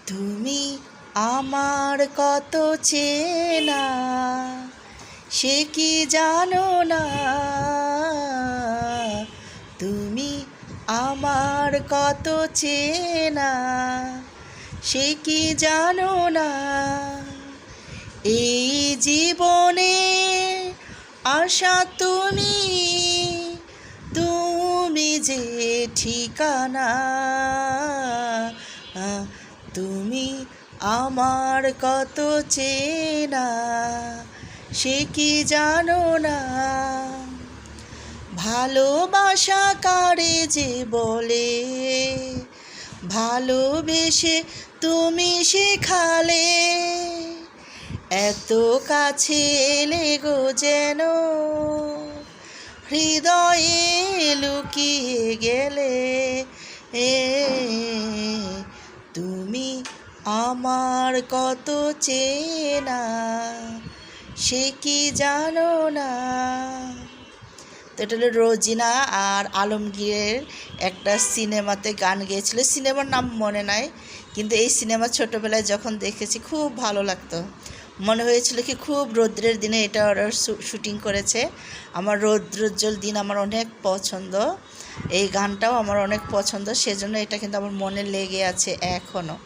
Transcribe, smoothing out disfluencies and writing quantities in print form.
তুমি আমার কত চেনা সে কি জানো না। তুমি আমার কত চেনা সে কি জানো না। এই জীবনে আশা তুমি, তুমি যে ঠিকানা। তুমি আমার কত চেনা সে কি জানো না। ভালোবাসা কারে যে বলে, ভালোবেসে তুমি শেখালে। এত কাছে এলে গো যেন হৃদয়ে লুকিয়ে গেলে। তুমি আমার কত চেনা সে কি জানো না। তো এটা হলো রোজিনা আর আলমগীরের একটা সিনেমাতে গান গেয়েছিল, সিনেমার নাম মনে নাই, কিন্তু এই সিনেমা ছোটোবেলায় যখন দেখেছি খুব ভালো লাগতো। মনে হয়েছিল কি খুব রৌদ্রের দিনে এটা ওরা শুটিং করেছে। আমার রৌদ্রোজ্জ্বল দিন আমার অনেক পছন্দ, এই গানটাও আমার অনেক পছন্দ, সেজন্য এটা কিন্তু আমার মনে লেগে আছে এখনও।